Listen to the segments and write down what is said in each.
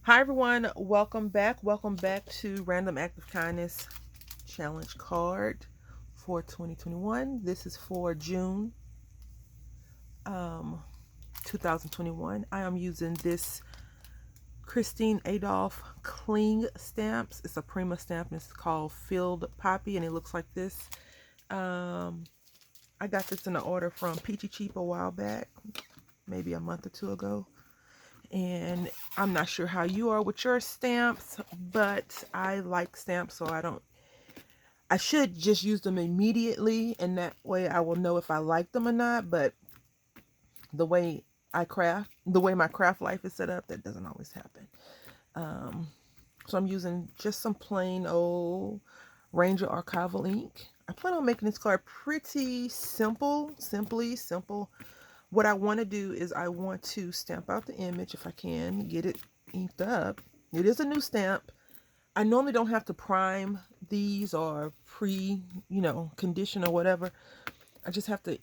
Hi everyone, welcome back. Welcome back to Random Act of Kindness Challenge card for 2021. This is for June um 2021. I am using this Christine Adolph Kling stamps. It's a Prima stamp and it's called Filled Poppy and it looks like this. Um I got this in an order from Peachy Cheap a while back, maybe a month or two ago. And I'm not sure how you are with your stamps, but I like stamps, so I should just use them immediately, and that way I will know if I like them or not. But the way the way my craft life is set up, that doesn't always happen. Um, so I'm using just some plain old Ranger Archival ink. I plan on making this card pretty simply simple. What I want to do is I want to stamp out the image if I can, get it inked up. It is a new stamp. I normally don't have to prime these or condition or whatever. I just have to,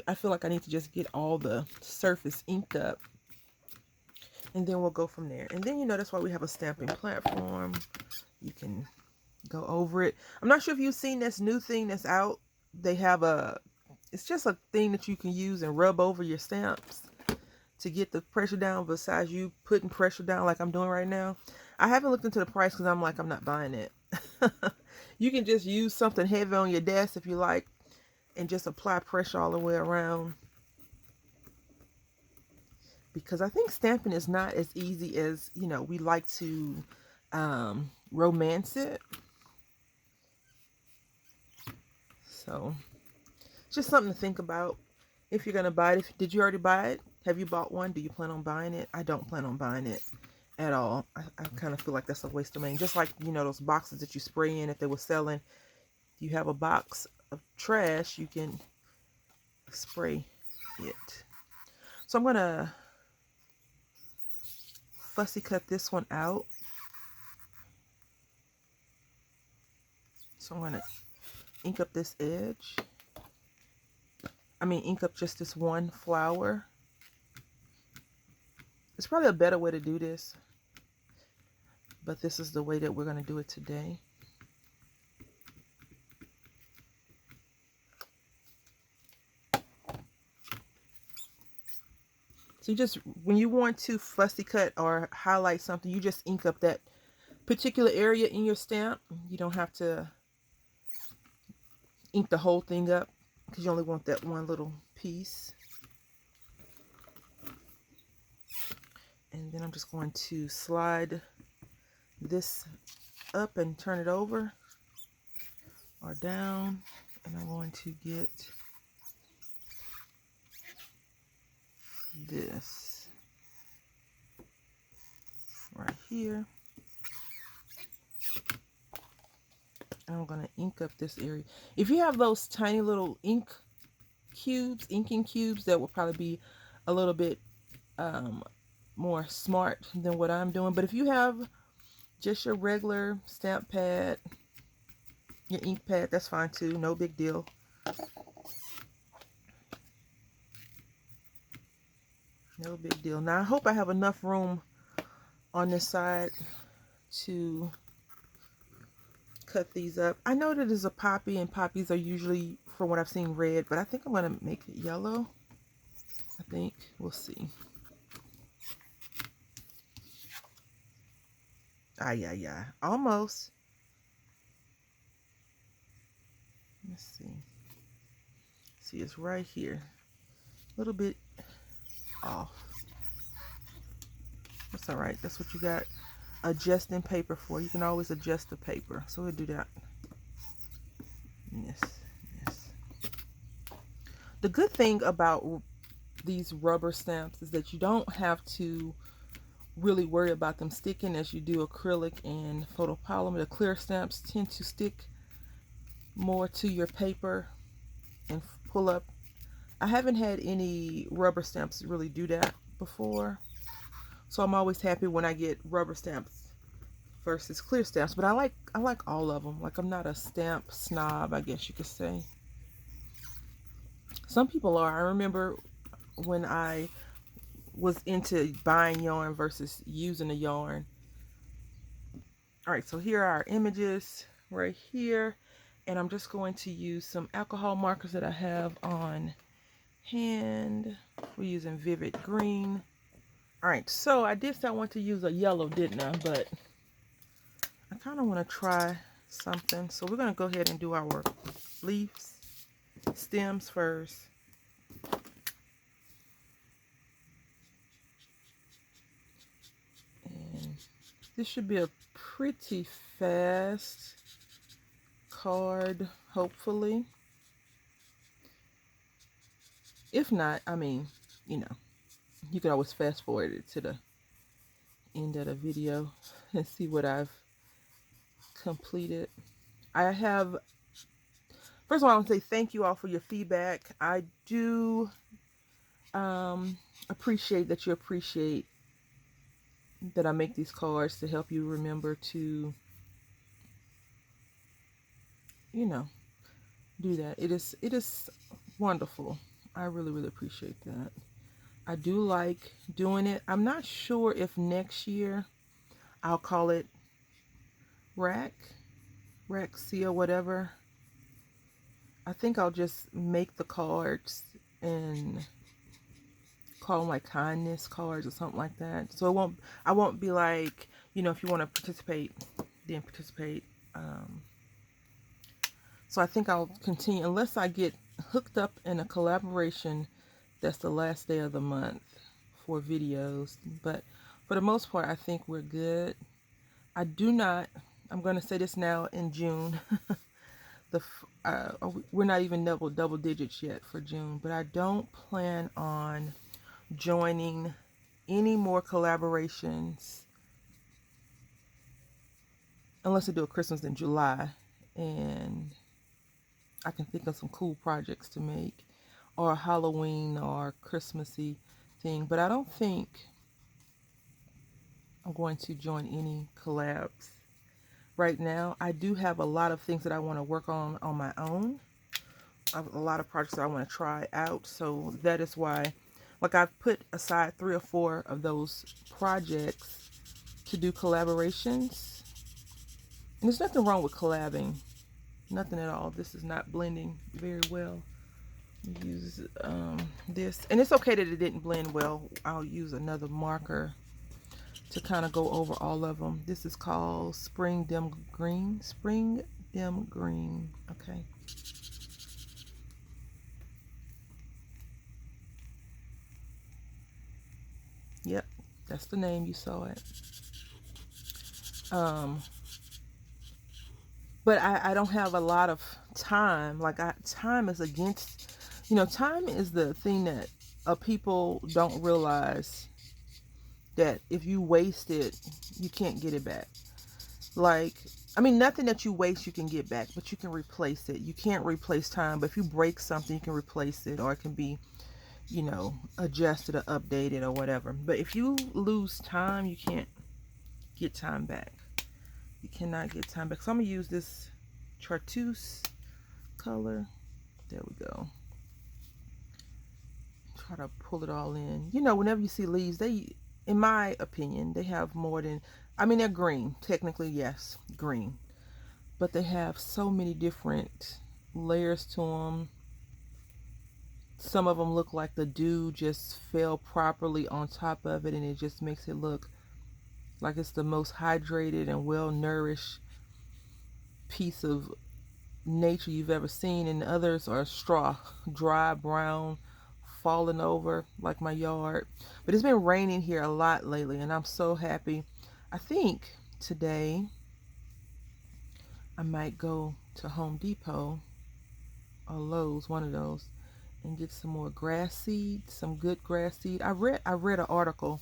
I feel like I need to just get all the surface inked up and then we'll go from there. And then, that's why we have a stamping platform. You can go over it. I'm not sure if you've seen this new thing that's out. They have it's just a thing that you can use and rub over your stamps to get the pressure down besides you putting pressure down like I'm doing right now. I haven't looked into the price because I'm not buying it. You can just use something heavy on your desk if you like and just apply pressure all the way around. Because I think stamping is not as easy as, we like to romance it. So just something to think about if you're going to buy it. Did you already buy it? Have you bought one? Do you plan on buying it? I don't plan on buying it at all. I kind of feel like that's a waste of money. Just like, those boxes that you spray in if they were selling. If you have a box of trash, you can spray it. So I'm going to fussy cut this one out. So I'm going to ink up this edge. Ink up just this one flower. It's probably a better way to do this, but this is the way that we're going to do it today. So when you want to fussy cut or highlight something, you just ink up that particular area in your stamp. You don't have to ink the whole thing up because you only want that one little piece. And then I'm just going to slide this up and turn it over or down. And I'm going to get this right here. And I'm going to ink up this area. If you have those tiny little inking cubes, that will probably be a little bit more smart than what I'm doing. But if you have just your regular stamp pad, your ink pad, that's fine too. No big deal. No big deal. Now I hope I have enough room on this side to cut these up. I know that it's a poppy and poppies are usually, from what I've seen, red, but I think I'm going to make it yellow. I think. We'll see. Yeah. Almost. Let's see. See, it's right here. A little bit off. That's all right. That's what you got adjusting paper for. You can always adjust the paper. So we'll do that. Yes. The good thing about these rubber stamps is that you don't have to really worry about them sticking as you do acrylic and photopolymer. The clear stamps tend to stick more to your paper and pull up. I haven't had any rubber stamps really do that before. So I'm always happy when I get rubber stamps versus clear stamps. But I like all of them. Like, I'm not a stamp snob, I guess you could say. Some people are. I remember when I was into buying yarn versus using a yarn, All right, so here are our images right here. And I'm just going to use some alcohol markers that I have on hand. We're using Vivid Green. All right, so I did say I want to use a yellow, didn't I? But I kind of want to try something. So we're going to go ahead and do our leaves, stems first. And this should be a pretty fast card, hopefully. If not, I mean, you know, you can always fast forward it to the end of the video and see what I've completed. I have, first of all, I want to say thank you all for your feedback. I do appreciate that you appreciate that I make these cards to help you remember to, you know, do that. It is wonderful. I really, really appreciate that. I do like doing it. I'm not sure if next year I'll call it Rack C or whatever. I think I'll just make the cards and call them like kindness cards or something like that. So I won't be like, you know, if you want to participate, then participate. So I think I'll continue unless I get hooked up in a collaboration that's the last day of the month for videos. But for the most part, I think we're good. I do not, I'm going to say this now in June. We're not even double digits yet for June, but I don't plan on joining any more collaborations unless I do a Christmas in July and I can think of some cool projects to make, or a Halloween or Christmassy thing. But I don't think I'm going to join any collabs right now. I do have a lot of things that I want to work on my own. I have a lot of projects that I want to try out. So that is why, like, I've put aside 3 or 4 of those projects to do collaborations. And there's nothing wrong with collabing. Nothing at all. This is not blending very well. Use this. And it's okay that it didn't blend well. I'll use another marker to kind of go over all of them. This is called Spring Dim Green. Spring Dim Green. Okay. Yep, that's the name. You saw it. But I don't have a lot of time. Like, time is against, you know, time is the thing that people don't realize, that if you waste it, you can't get it back. Like, I mean, nothing that you waste you can get back, but you can replace it. You can't replace time, but if you break something, you can replace it, or it can be, you know, adjusted or updated or whatever. But if you lose time, you can't get time back. You cannot get time back. So I'm going to use this chartreuse color. There we go. Try to pull it all in. You know, whenever you see leaves, they, in my opinion, they have more than, I mean, they're green. Technically, yes, green. But they have so many different layers to them. Some of them look like the dew just fell properly on top of it, and it just makes it look like it's the most hydrated and well-nourished piece of nature you've ever seen. And others are straw, dry, brown, falling over like my yard. But it's been raining here a lot lately, and I'm so happy. I think today I might go to Home Depot or Lowe's, one of those, and get some more grass seed, some good grass seed. I read an article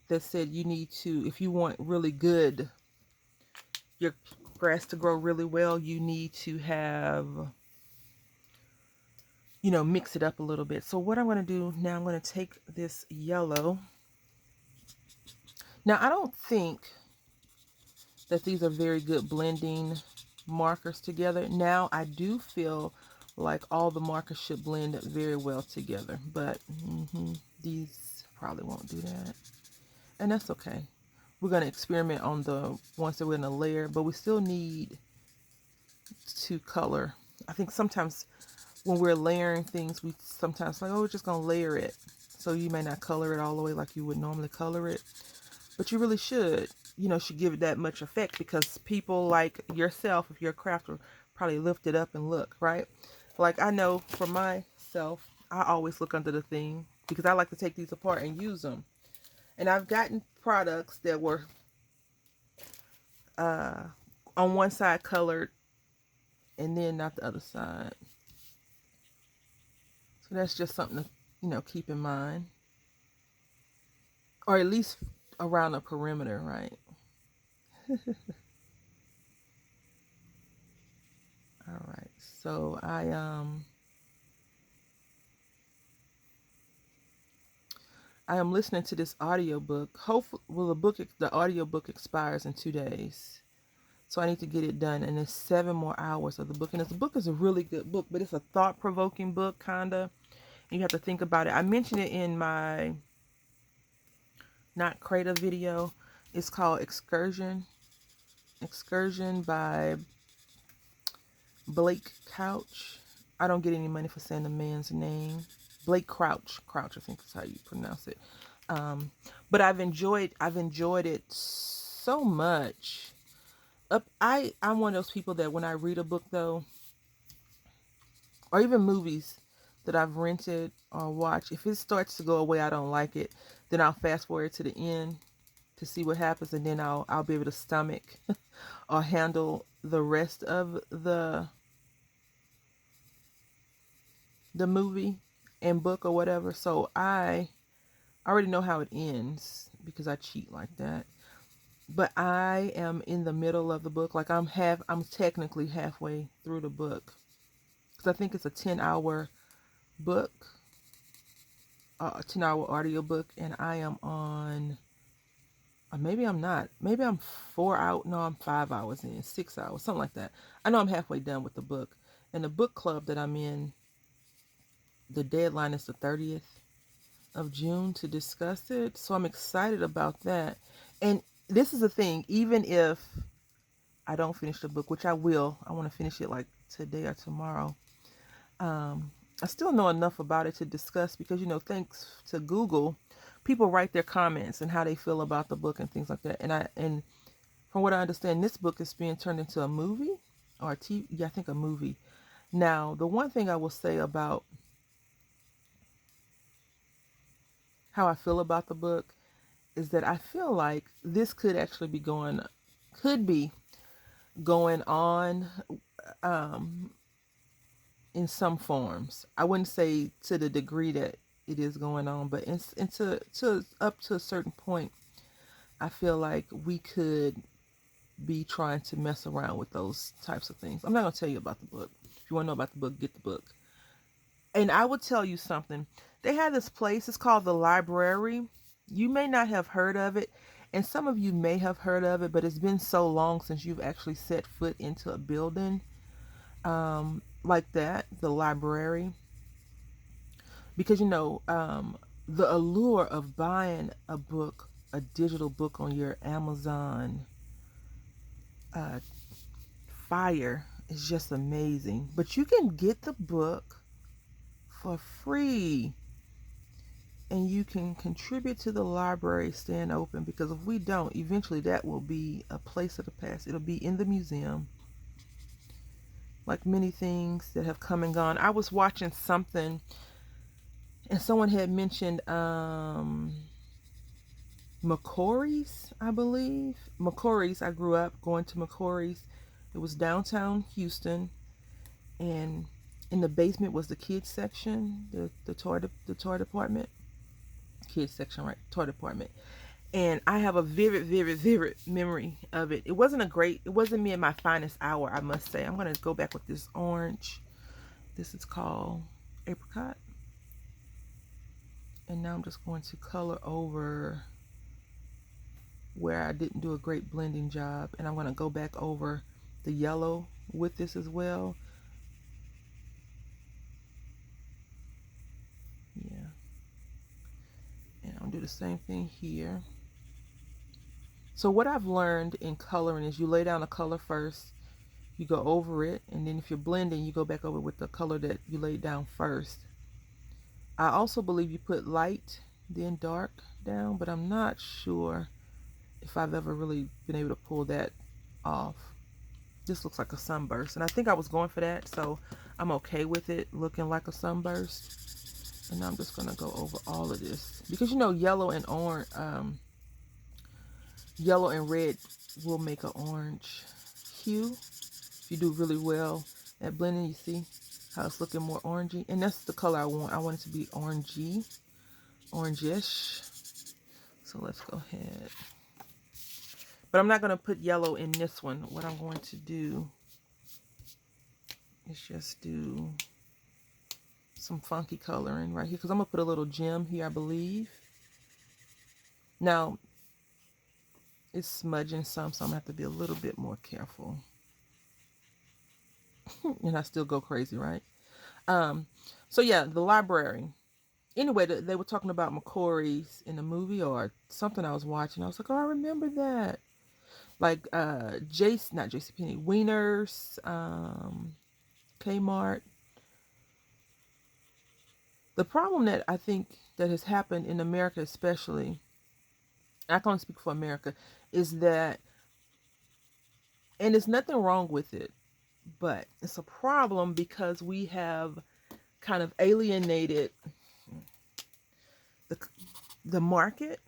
that said you need to, if you want really good, your grass to grow really well, you need to have, you know, mix it up a little bit. So what I'm going to do now, I'm going to take this yellow. Now, I don't think that these are very good blending markers together. Now, I do feel like all the markers should blend very well together, but these probably won't do that. And that's okay. we're going to experiment on the ones that we're going to layer, but we still need to color. I think sometimes when we're layering things, we sometimes like, oh, we're just going to layer it. So you may not color it all the way like you would normally color it, but you really should, should give it that much effect, because people like yourself, if you're a crafter, probably lift it up and look, right? Like I know for myself, I always look under the thing because I like to take these apart and use them. And I've gotten products that were on one side colored and then not the other side. So that's just something to, keep in mind. Or at least around the perimeter, right? All right. So I am listening to this audiobook. Hopefully, well, the audiobook expires in 2 days. So I need to get it done, and it's 7 more hours of the book. And the book is a really good book, but it's a thought-provoking book, kinda. You have to think about it. I mentioned it in my Not Creative video. It's called Excursion. Excursion by Blake Couch. I don't get any money for saying the man's name. Blake Crouch. Crouch, I think is how you pronounce it. But I've enjoyed it so much. I'm one of those people that when I read a book, though, or even movies that I've rented or watched, if it starts to go away, I don't like it, then I'll fast forward to the end to see what happens, and then I'll be able to stomach or handle the rest of the movie and book or whatever. So I already know how it ends because I cheat like that. But I am in the middle of the book. Like I'm technically halfway through the book, because I think it's a 10-hour book, a 10-hour audio book, and I am on, maybe I'm not, maybe I'm 4 out, no, I'm 5 hours in, 6 hours, something like that. I know I'm halfway done with the book. And the book club that I'm in, the deadline is the 30th of June to discuss it. So I'm excited about that. And this is the thing, even if I don't finish the book, which I will, I want to finish it like today or tomorrow. I still know enough about it to discuss because, thanks to Google, people write their comments and how they feel about the book and things like that. And from what I understand, this book is being turned into a movie or a TV. Yeah, I think a movie. Now, the one thing I will say about how I feel about the book is that I feel like this could actually be going on in some forms. I wouldn't say to the degree that it is going on, but to up to a certain point, I feel like we could be trying to mess around with those types of things. I'm not going to tell you about the book. If you want to know about the book, get the book. And I will tell you something. They have this place. It's called the Library. You may not have heard of it, and some of you may have heard of it, but it's been so long since you've actually set foot into a building like that, the library. Because, the allure of buying a book, a digital book on your Amazon Fire is just amazing. But you can get the book for free. And you can contribute to the library staying open, because if we don't, eventually that will be a place of the past. It'll be in the museum, like many things that have come and gone. I was watching something, and someone had mentioned McCory's, I believe. McCory's, I grew up going to McCory's. It was downtown Houston, and in the basement was the kids section, the toy department. Kids section, right? Toy department. And I have a vivid memory of it. It wasn't me in my finest hour, I must say. I'm going to go back with this orange. This is called Apricot. And now I'm just going to color over where I didn't do a great blending job. And I'm going to go back over the yellow with this as well. Yeah. And I'll do the same thing here. So what I've learned in coloring is you lay down a color first, you go over it, and then if you're blending, you go back over with the color that you laid down first. I also believe you put light, then dark down, but I'm not sure if I've ever really been able to pull that off. This looks like a sunburst, and I think I was going for that, so I'm okay with it looking like a sunburst. And now I'm just gonna go over all of this because you know yellow and orange, yellow and red will make an orange hue. If you do really well at blending, you see how it's looking more orangey, and that's the color I want. I want it to be orangey, orangish. So let's go ahead. But I'm not going to put yellow in this one. What I'm going to do is just do some funky coloring right here. Because I'm going to put a little gem here, I believe. Now, it's smudging some, so I'm going to have to be a little bit more careful. And I still go crazy, right? So yeah, the library. Anyway, they were talking about McCory's in the movie or something I was watching. I was like, oh, I remember that. Like not JCPenney, Wieners, Kmart. The problem that I think that has happened in America, especially, I can only speak for America, is that, and there's nothing wrong with it, but it's a problem because we have kind of alienated the market.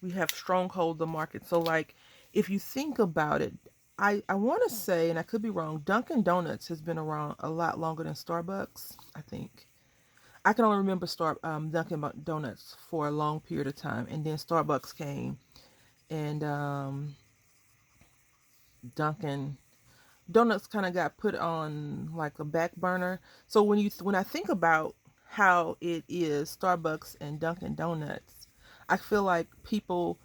We have stronghold the market. So like, if you think about it, I want to say, and I could be wrong, Dunkin' Donuts has been around a lot longer than Starbucks, I think. I can only remember Dunkin' Donuts for a long period of time, and then Starbucks came, and Dunkin' Donuts kind of got put on like a back burner. So when I think about how it is Starbucks and Dunkin' Donuts, I feel like people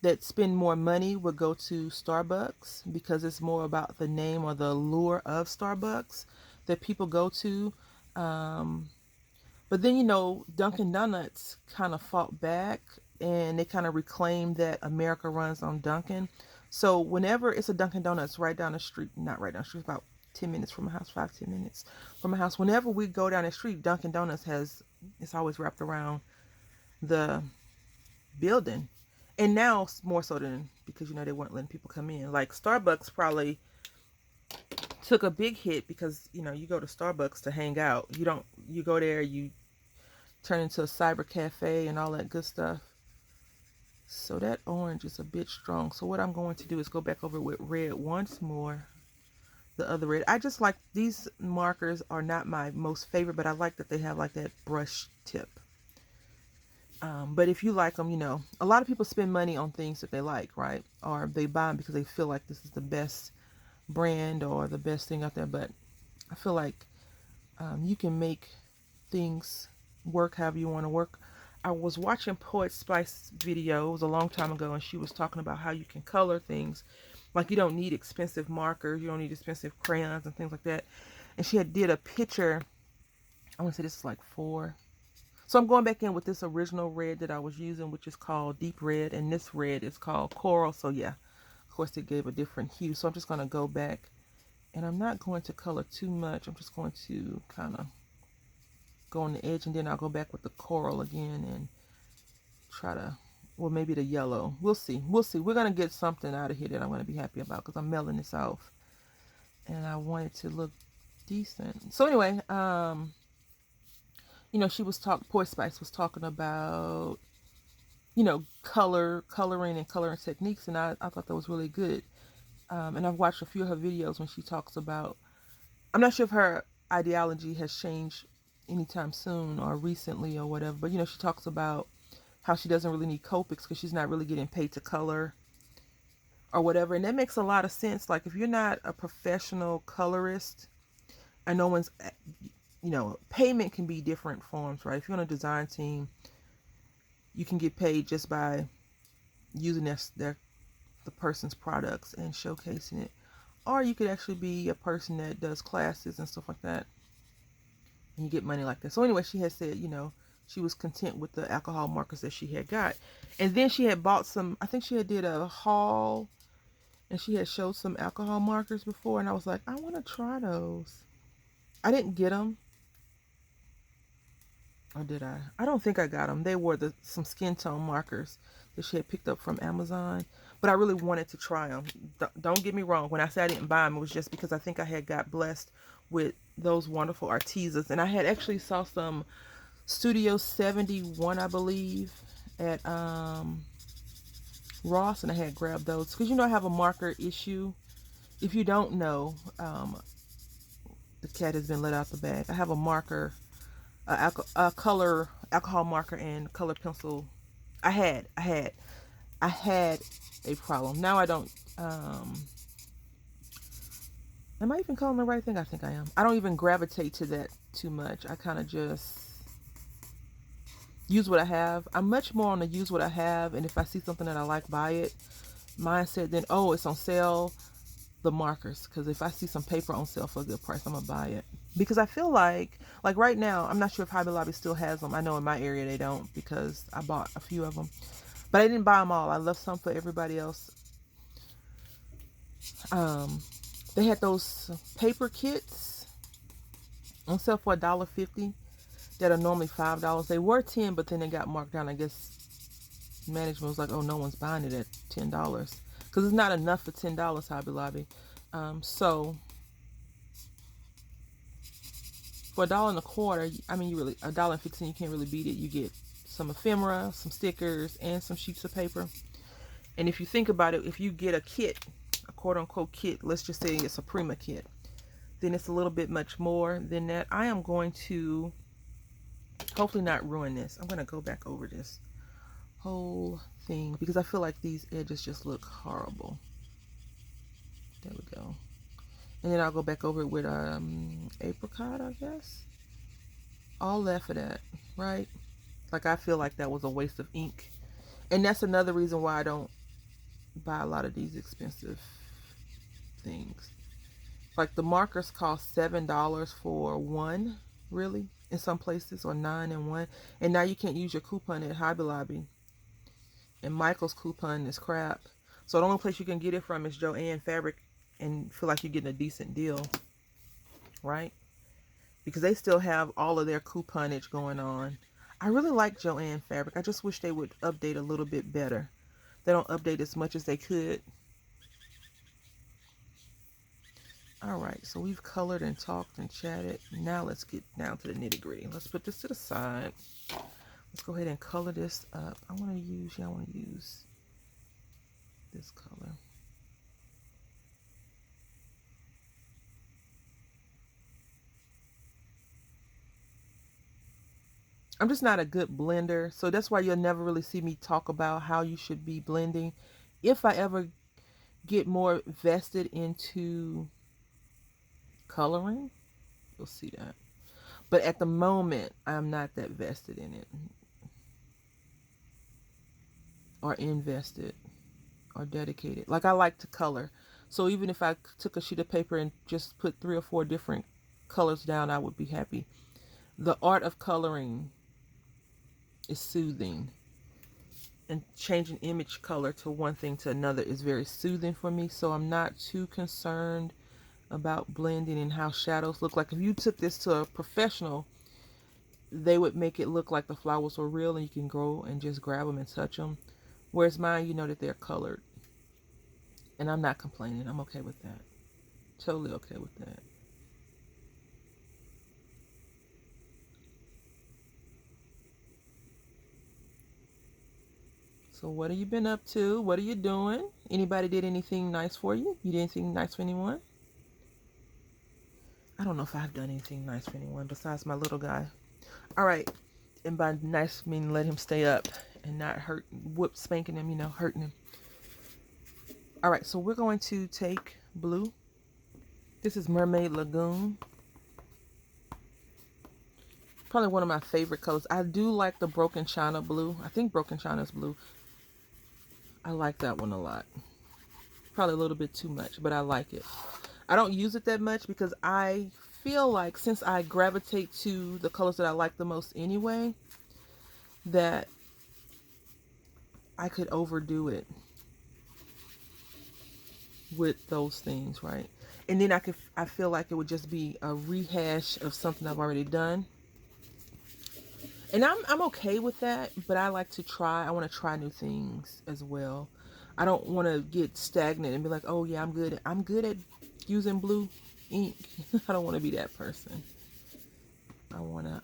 that spend more money would go to Starbucks because it's more about the name or the allure of Starbucks that people go to. But then, you know, Dunkin' Donuts kind of fought back and they kind of reclaimed that America runs on Dunkin'. So whenever it's a Dunkin' Donuts right down the street, not right down the street, about 10 minutes from my house, 5-10 minutes from my house. Whenever we go down the street, Dunkin' Donuts it's always wrapped around the building. And now more so than because, you know, they weren't letting people come in. Like Starbucks probably took a big hit because, you know, you go to Starbucks to hang out. You go there, you turn into a cyber cafe and all that good stuff. So that orange is a bit strong. So what I'm going to do is go back over with red once more. The other red. I just like these markers are not my most favorite, but I like that they have like that brush tip. But if you like them, you know, a lot of people spend money on things that they like, right? Or they buy them because they feel like this is the best brand or the best thing out there. But I feel like you can make things work however you want to work. I was watching Poet Spice video. It was a long time ago, and she was talking about how you can color things. Like you don't need expensive markers, you don't need expensive crayons and things like that. And she did a picture. I want to say this is like 4. So I'm going back in with this original red that I was using, which is called Deep Red, and this red is called Coral. So yeah, of course it gave a different hue. So I'm just going to go back, and I'm not going to color too much. I'm just going to kind of go on the edge, and then I'll go back with the coral again and try to, well, maybe the yellow. We'll see. We'll see. We're going to get something out of here that I'm going to be happy about because I'm melting this off, and I want it to look decent. So anyway, you know, Poor Spice was talking about, you know, coloring and coloring techniques, and I thought that was really good. And I've watched a few of her videos when she talks about, I'm not sure if her ideology has changed anytime soon or recently or whatever, but, you know, she talks about how she doesn't really need Copics because she's not really getting paid to color or whatever. And that makes a lot of sense. Like if you're not a professional colorist and no one's, you know, payment can be different forms, right? If you're on a design team, you can get paid just by using the person's products and showcasing it. Or you could actually be a person that does classes and stuff like that, and you get money like that. So anyway, she has said, you know, she was content with the alcohol markers that she had got. And then she had bought some, I think she had did a haul, and she had showed some alcohol markers before, and I was like, I want to try those. I didn't get them. Or did I? I don't think I got them. They were some skin tone markers that she had picked up from Amazon. But I really wanted to try them. Don't get me wrong. When I said I didn't buy them, it was just because I think I had got blessed with those wonderful Artezas. And I had actually saw some Studio 71, I believe, at Ross. And I had grabbed those. Because, you know, I have a marker issue. If you don't know, the cat has been let out the bag. I have a marker, a color alcohol marker and color pencil. I had a problem. Now I don't. Am I even calling the right thing? I think I am. I don't even gravitate to that too much. I kind of just use what I have. I'm much more on the use what I have, and if I see something that I like, buy it mindset. Then, oh, it's on sale, the markers. Because if I see some paper on sale for a good price, I'm gonna buy it. Because I feel like right now, I'm not sure if Hobby Lobby still has them. I know in my area they don't, because I bought a few of them. But I didn't buy them all. I left some for everybody else. They had those paper kits on sale for $1.50 that are normally $5. They were $10, but then they got marked down. I guess management was like, oh, no one's buying it at $10. Because it's not enough for $10, Hobby Lobby. So for $1.25, I mean, you really, $1.15, you can't really beat it. You get some ephemera, some stickers, and some sheets of paper. And if you think about it, if you get a kit, a quote-unquote kit, let's just say it's a Prima kit, then it's a little bit much more than that. I am going to hopefully not ruin this. I'm going to go back over this whole thing because I feel like these edges just look horrible. There we go. And then I'll go back over it with apricot, I guess. All that for that, right? Like, I feel like that was a waste of ink. And that's another reason why I don't buy a lot of these expensive things. Like, the markers cost $7 for one, really, in some places, or $9 and one. And now you can't use your coupon at Hobby Lobby. And Michael's coupon is crap. So the only place you can get it from is Joann Fabric and feel like you're getting a decent deal, right? Because they still have all of their couponage going on. I really like Joann Fabric. I just wish they would update a little bit better. They don't update as much as they could. Alright, so we've colored and talked and chatted. Now let's get down to the nitty gritty. Let's put this to the side. Let's go ahead and color this up. I want to use this color. I'm just not a good blender, so that's why you'll never really see me talk about how you should be blending. If I ever get more vested into coloring, you'll see that. But at the moment, I'm not that vested in it, or invested, or dedicated. Like, I like to color, so even if I took a sheet of paper and just put 3 or 4 different colors down, I would be happy. The art of coloring is soothing, and changing image color to one thing to another is very soothing for me. So I'm not too concerned about blending and how shadows look. Like, if you took this to a professional, they would make it look like the flowers were real and you can go and just grab them and touch them. Whereas mine, you know that they're colored, and I'm not complaining. I'm okay with that. Totally okay with that. So what have you been up to? What are you doing? Anybody did anything nice for you? You did anything nice for anyone? I don't know if I've done anything nice for anyone besides my little guy. All right. And by nice, I mean let him stay up and not hurt, spanking him, you know, hurting him. All right. So we're going to take blue. This is Mermaid Lagoon. Probably one of my favorite colors. I do like the Broken China blue. I think Broken China is blue. I like that one a lot. Probably a little bit too much, but I like it. I don't use it that much because I feel like since I gravitate to the colors that I like the most anyway, that I could overdo it with those things, right? And then I feel like it would just be a rehash of something I've already done. And I'm okay with that, but I like to try. I want to try new things as well. I don't want to get stagnant and be like, "Oh yeah, I'm good. I'm good at using blue ink." I don't want to be that person. I want to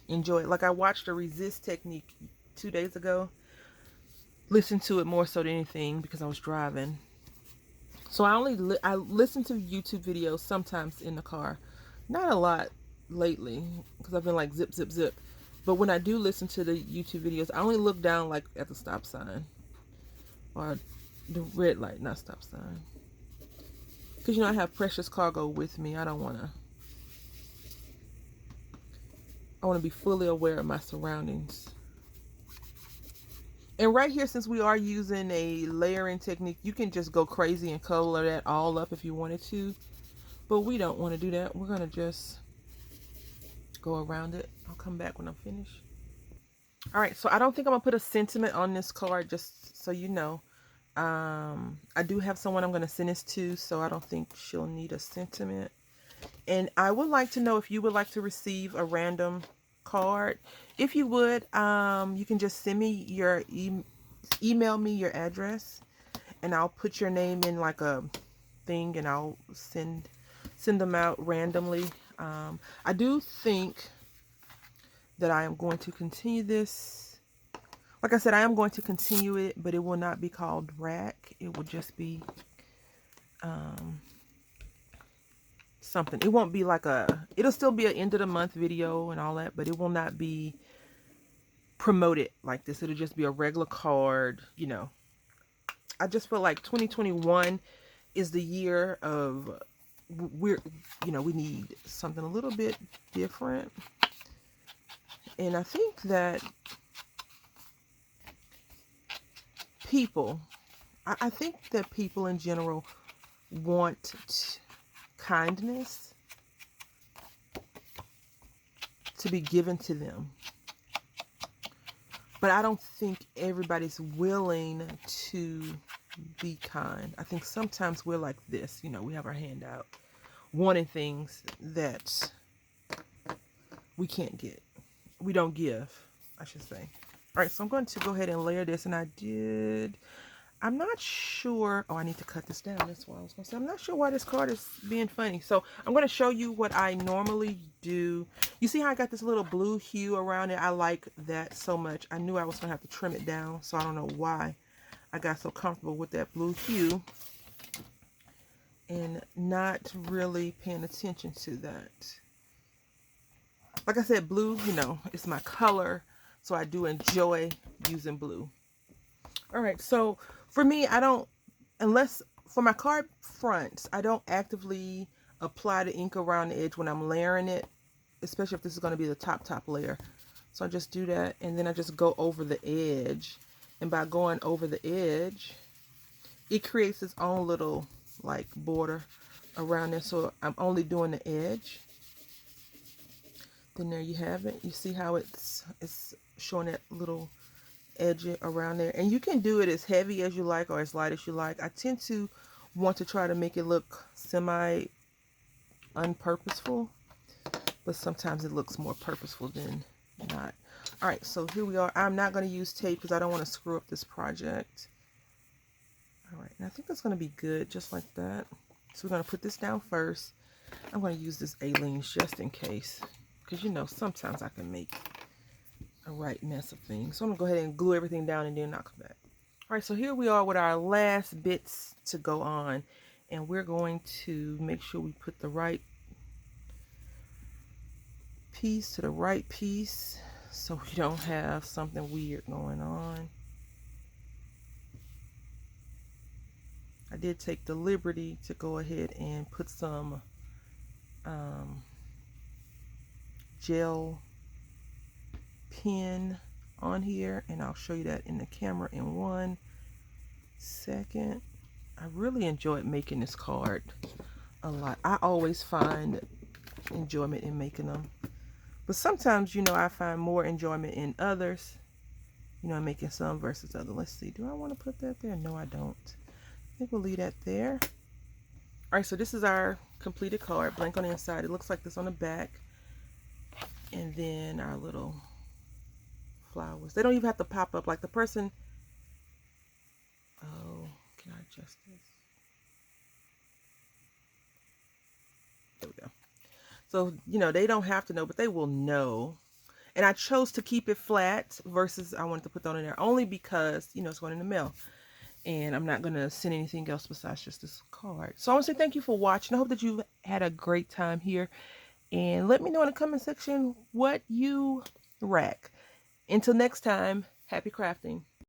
enjoy it. Like I watched a resist technique 2 days ago. Listened to it more so than anything because I was driving. So I listen to YouTube videos sometimes in the car, not a lot lately because I've been like zip zip zip. But when I do listen to the YouTube videos, I only look down like at the stop sign or the red light, not stop sign. Because I have precious cargo with me. I want to be fully aware of my surroundings. And right here, since we are using a layering technique, you can just go crazy and color that all up if you wanted to. But we don't want to do that. We're going to just go around it. I'll come back when I'm finished. All right, so I don't think I'm going to put a sentiment on this card, just so you know. I do have someone I'm going to send this to, so I don't think she'll need a sentiment. And I would like to know if you would like to receive a random card. If you would, you can just send me your email me your address, and I'll put your name in like a thing, and I'll send them out randomly. I do think that I am going to continue this. Like I said, I am going to continue it, but it will not be called rack. It will just be something. It won't be like it'll still be an end of the month video and all that, but it will not be promoted like this. It'll just be a regular card, I just feel like 2021 is the year of we need something a little bit different. And I think that I think that people in general want kindness to be given to them. But I don't think everybody's willing to be kind. I think sometimes we're like this, we have our hand out, wanting things that we can't get. We don't give, I should say. All right, so I'm going to go ahead and layer this, and I'm not sure. Oh, I need to cut this down. That's what I was going to say. I'm not sure why this card is being funny. So I'm going to show you what I normally do. You see how I got this little blue hue around it? I like that so much. I knew I was going to have to trim it down, so I don't know why I got so comfortable with that blue hue and not really paying attention to that. Like I said, blue, it's my color, so I do enjoy using blue. All right, so for me, unless for my card fronts, I don't actively apply the ink around the edge when I'm layering it, especially if this is going to be the top layer. So I just do that, and then I just go over the edge. And by going over the edge, it creates its own little like border around there. So I'm only doing the edge. Then there you have it. You see how it's showing that little edge around there, and you can do it as heavy as you like or as light as you like. I tend to want to try to make it look semi unpurposeful, but sometimes it looks more purposeful than not. All right, so here we are. I'm not going to use tape because I don't want to screw up this project. All right, and I think that's going to be good just like that. So we're going to put this down first. I'm going to use this Aleene's just in case, because sometimes I can make a right mess of things. So I'm gonna go ahead and glue everything down, and then I'll come back. All right, so here we are with our last bits to go on, and we're going to make sure we put the right piece to the right piece so we don't have something weird going on. I did take the liberty to go ahead and put some gel pen on here, and I'll show you that in the camera in 1 second. I really enjoyed making this card a lot. I always find enjoyment in making them. But sometimes, you know, I find more enjoyment in others, you know, making some versus other. Let's see. Do I want to put that there? No, I don't. I think we'll leave that there. All right, so this is our completed card, blank on the inside. It looks like this on the back. And then our little flowers. They don't even have to pop up like the person. Oh, can I adjust this? There we go. So, you know, they don't have to know, but they will know. And I chose to keep it flat versus I wanted to put that in there only because, you know, it's going in the mail. And I'm not going to send anything else besides just this card. So I want to say thank you for watching. I hope that you've had a great time here. And let me know in the comment section what you rack. Until next time, happy crafting.